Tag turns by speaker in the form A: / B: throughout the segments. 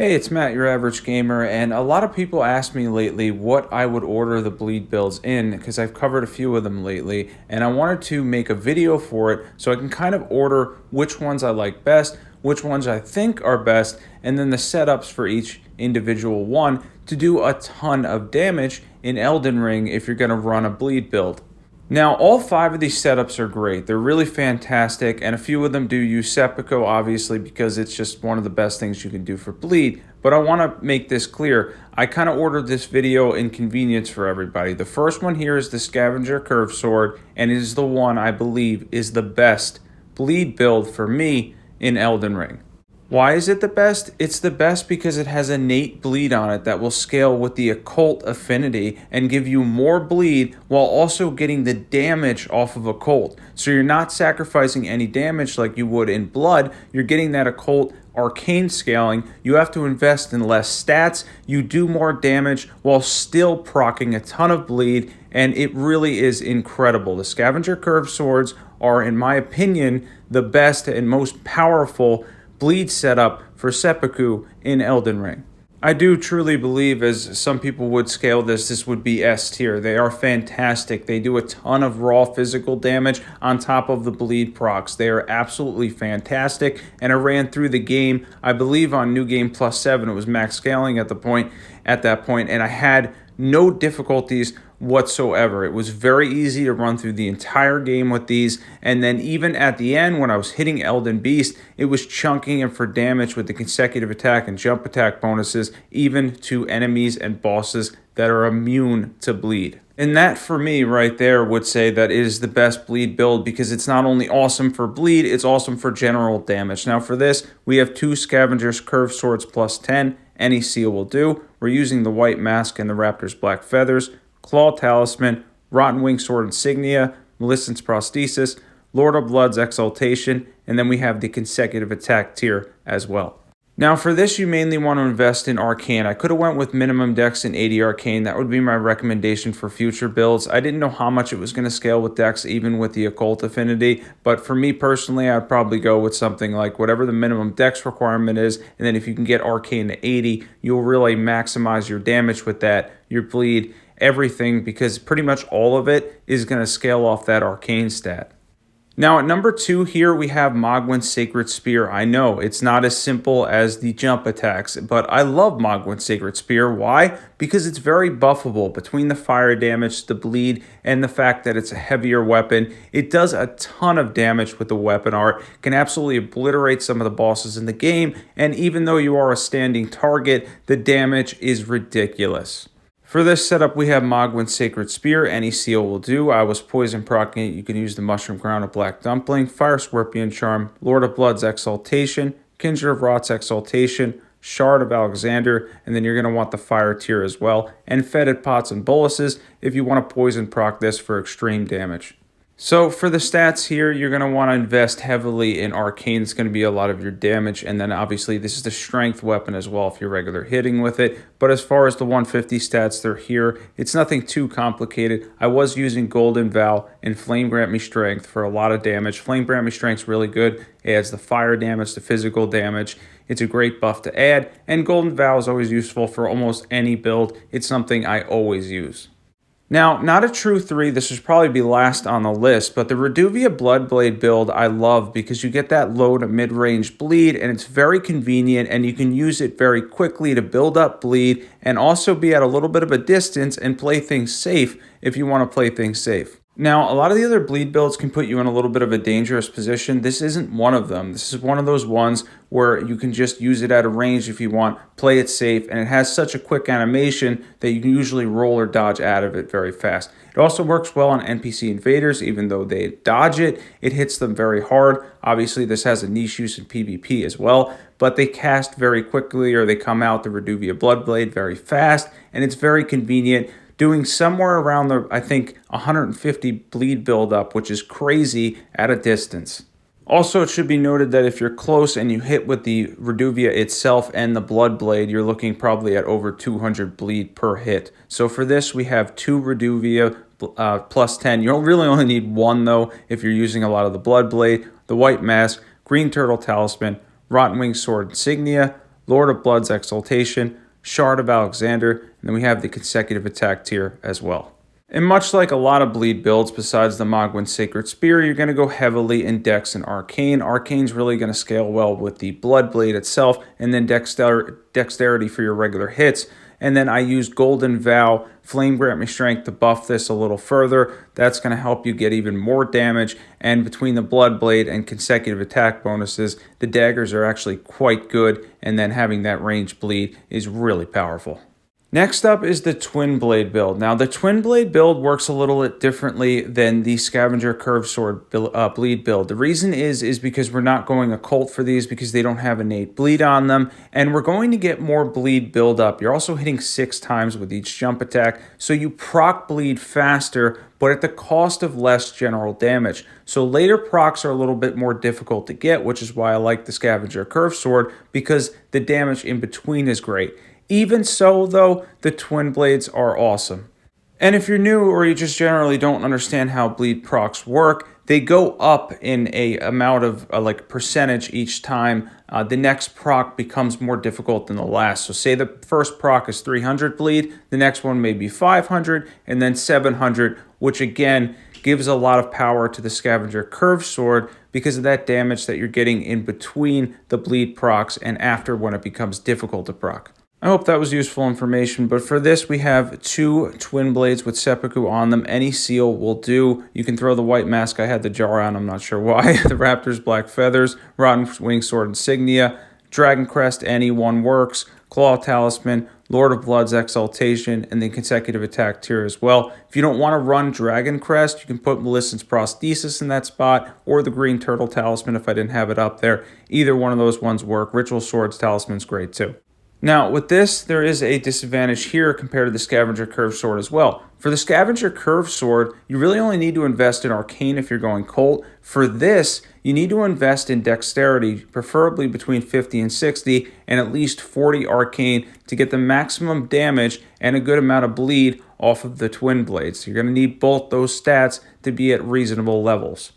A: Hey, it's Matt, your average gamer, and a lot of people ask me lately what I would order the bleed builds in because I've covered a few of them lately, and I wanted to make a video for it so I can kind of order which ones I like best, which ones I think are best, and then the setups for each individual one to do a ton of damage in Elden Ring if you're going to run a bleed build. Now, all five of these setups are great. They're really fantastic, and a few of them do use seppuku, obviously, because it's just one of the best things you can do for bleed. But I want to make this clear. I kind of ordered this video in convenience for everybody. The first one here is the Scavenger curved sword, and it is the one I believe is the best bleed build for me in Elden Ring. Why is it the best? It's the best because it has innate bleed on it that will scale with the occult affinity and give you more bleed while also getting the damage off of occult. So you're not sacrificing any damage like you would in blood. You're getting that occult arcane scaling. You have to invest in less stats. You do more damage while still proccing a ton of bleed, and it really is incredible. The Scavenger curved swords are, in my opinion, the best and most powerful bleed setup for seppuku in Elden Ring. I do truly believe, as some people would scale this would be S tier. They are fantastic. They do a ton of raw physical damage on top of the bleed procs. They are absolutely fantastic, and I ran through the game, I believe on New Game Plus 7, it was max scaling at that point, and I had no difficulties whatsoever. It was very easy to run through the entire game with these, and then even at the end when I was hitting Elden Beast, it was chunking him for damage with the consecutive attack and jump attack bonuses, even to enemies and bosses that are immune to bleed. And that, for me, right there, would say that it is the best bleed build because it's not only awesome for bleed, it's awesome for general damage. Now for this, we have two Scavengers curved swords plus 10. Any seal will do. We're using the white mask and the raptor's black feathers, claw talisman, rotten wing sword insignia, Millicent's prosthesis, Lord of Blood's exaltation, and then we have the consecutive attack tier as well. Now for this, you mainly want to invest in arcane. I could have went with minimum dex and 80 arcane. That would be my recommendation for future builds. I didn't know how much it was going to scale with dex, even with the occult affinity, but for me personally, I'd probably go with something like whatever the minimum dex requirement is, and then if you can get arcane to 80, you'll really maximize your damage with that, your bleed, everything, because pretty much all of it is going to scale off that arcane stat. Now at number 2 here we have Mohgwyn's Sacred Spear. I know it's not as simple as the jump attacks, but I love Mohgwyn's Sacred Spear. Why? Because it's very buffable between the fire damage, the bleed, and the fact that it's a heavier weapon. It does a ton of damage with the weapon art, can absolutely obliterate some of the bosses in the game, and even though you are a standing target, the damage is ridiculous. For this setup, we have Mohgwyn's Sacred Spear. Any seal will do. I was poison proccing it. You can use the Mushroom Crown of Black Dumpling, Fire Scorpion Charm, Lord of Blood's Exaltation, Kindred of Rot's Exaltation, Shard of Alexander, and then you're going to want the Fire tier as well, and Fetid Pots and Boluses if you want to poison proc this for extreme damage. So for the stats here, you're going to want to invest heavily in arcane. It's going to be a lot of your damage, and then obviously this is the strength weapon as well if you're regular hitting with it. But as far as the 150 stats, they're here. It's nothing too complicated. I was using Golden Vow and Flame Grant Me Strength for a lot of damage. Flame Grant Me Strength's really good. It adds the fire damage, the physical damage. It's a great buff to add, and Golden Vow is always useful for almost any build. It's something I always use. Now, not a true 3, this would probably be last on the list, but the Reduvia Bloodblade build I love because you get that low to mid-range bleed, and it's very convenient, and you can use it very quickly to build up bleed and also be at a little bit of a distance and play things safe if you want to play things safe. Now, a lot of the other bleed builds can put you in a little bit of a dangerous position. This isn't one of them. This is one of those ones where you can just use it at a range if you want, play it safe, and it has such a quick animation that you can usually roll or dodge out of it very fast. It also works well on NPC invaders. Even though they dodge it, it hits them very hard. Obviously, this has a niche use in PvP as well, but they cast very quickly, or they come out the Reduvia Bloodblade very fast, and it's very convenient, doing somewhere around the, I think, 150 bleed buildup, which is crazy at a distance. Also, it should be noted that if you're close and you hit with the Reduvia itself and the Bloodblade, you're looking probably at over 200 bleed per hit. So for this, we have 2 Reduvia plus 10. You really only need 1, though, if you're using a lot of the Bloodblade, the White Mask, Green Turtle Talisman, Rotten Wing Sword Insignia, Lord of Blood's Exaltation, Shard of Alexander, and then we have the consecutive attack tier as well. And much like a lot of bleed builds besides the Mohgwyn Sacred Spear, you're going to go heavily in Dex and Arcane. Arcane's really going to scale well with the Bloodblade itself, and then Dexterity for your regular hits. And then I used Golden Vow, Flame Grant Me Strength to buff this a little further. That's going to help you get even more damage. And between the Bloodblade and consecutive attack bonuses, the daggers are actually quite good. And then having that range bleed is really powerful. Next up is the Twinblade build. Now, the Twinblade build works a little bit differently than the Scavenger Curved Sword bleed build. The reason is because we're not going occult for these because they don't have innate bleed on them, and we're going to get more bleed build up. You're also hitting 6 times with each jump attack, so you proc bleed faster, but at the cost of less general damage. So later procs are a little bit more difficult to get, which is why I like the Scavenger Curved Sword, because the damage in between is great. Even so, though, the Twinblades are awesome. And if you're new or you just generally don't understand how bleed procs work, they go up in a amount of percentage each time the next proc becomes more difficult than the last. So say the first proc is 300 bleed, the next one may be 500, and then 700, which again gives a lot of power to the Scavenger Curved Sword because of that damage that you're getting in between the bleed procs and after when it becomes difficult to proc. I hope that was useful information, but for this we have 2 Twinblades with seppuku on them. Any seal will do. You can throw the white mask. I had the jar on, I'm not sure why. The Raptor's Black Feathers, Rotten Wing Sword Insignia, Dragon Crest, any one works, Claw Talisman, Lord of Blood's Exaltation, and then consecutive attack tier as well. If you don't want to run Dragon Crest, you can put Millicent's Prosthesis in that spot, or the Green Turtle Talisman if I didn't have it up there. Either one of those ones work. Ritual Swords Talisman's great too. Now, with this, there is a disadvantage here compared to the Scavenger Curved Sword as well. For the Scavenger Curved Sword, you really only need to invest in Arcane if you're going Colt. For this, you need to invest in Dexterity, preferably between 50 and 60, and at least 40 Arcane to get the maximum damage and a good amount of bleed off of the Twinblades. So you're going to need both those stats to be at reasonable levels.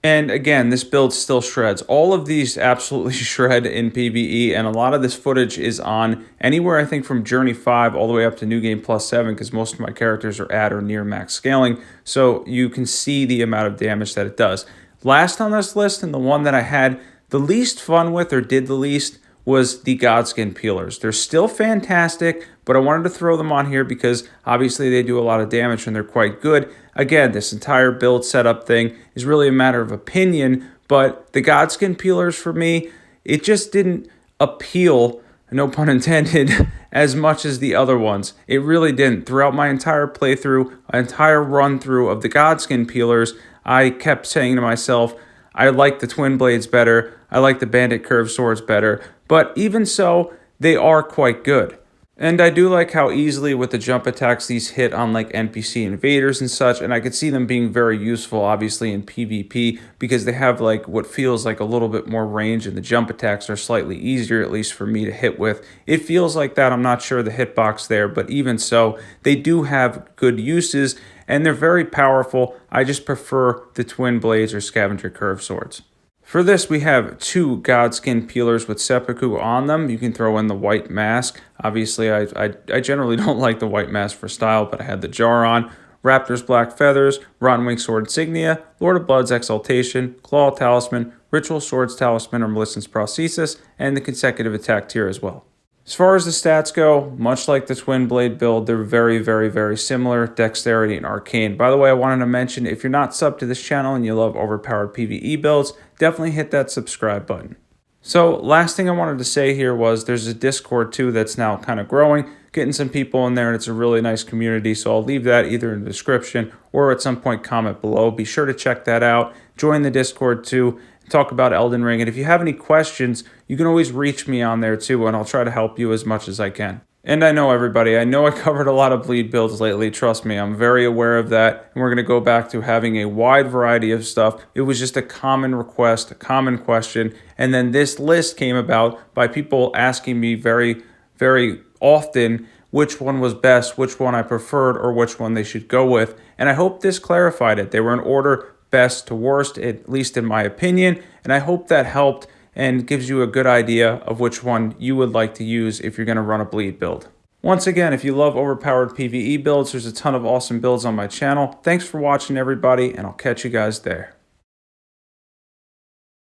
A: And again, this build still shreds. All of these absolutely shred in PvE, and a lot of this footage is on anywhere, I think, from Journey 5 all the way up to New Game Plus 7, because most of my characters are at or near max scaling, so you can see the amount of damage that it does. Last on this list, and the one that I had the least fun with, or did the least, was the Godskin Peelers. They're still fantastic, but I wanted to throw them on here because obviously they do a lot of damage and they're quite good. Again, this entire build setup thing is really a matter of opinion, but the Godskin Peelers for me, it just didn't appeal, no pun intended, as much as the other ones. It really didn't. Throughout my entire playthrough, my entire run through of the Godskin Peelers, I kept saying to myself, I like the Twinblades better, I like the Bandit Curved Swords better, but even so, they are quite good. And I do like how easily with the jump attacks these hit on like NPC invaders and such, and I could see them being very useful obviously in PvP because they have like what feels like a little bit more range and the jump attacks are slightly easier, at least for me to hit with. It feels like that. I'm not sure the hitbox there, but even so, they do have good uses and they're very powerful. I just prefer the Twinblades or Scavenger Curved Swords. For this, we have 2 Godskin Peelers with seppuku on them. You can throw in the white mask. Obviously, I generally don't like the white mask for style, but I had the jar on. Raptor's Black Feathers, Rotten Wing Sword Insignia, Lord of Blood's Exaltation, Claw Talisman, Ritual Swords Talisman or Millicent's Prosthesis, and the consecutive attack tier as well. As far as the stats go, much like the Twinblade build, they're very, very, very similar, Dexterity and Arcane. By the way, I wanted to mention, if you're not subbed to this channel and you love overpowered PvE builds, definitely hit that subscribe button. So, last thing I wanted to say here was there's a Discord too that's now kind of growing, getting some people in there, and it's a really nice community, so I'll leave that either in the description or at some point comment below. Be sure to check that out. Join the Discord too. Talk about Eldenring, and if you have any questions, you can always reach me on there too, and I'll try to help you as much as I can. And I know everybody, I know I covered a lot of bleed builds lately, trust me, I'm very aware of that, and we're going to go back to having a wide variety of stuff. It was just a common request, a common question, and then this list came about by people asking me very, very often which one was best, which one I preferred, or which one they should go with, and I hope this clarified it. They were in order best to worst, at least in my opinion, and I hope that helped and gives you a good idea of which one you would like to use if you're going to run a bleed build. Once again, if you love overpowered PvE builds, there's a ton of awesome builds on my channel. Thanks for watching, everybody, and I'll catch you guys there.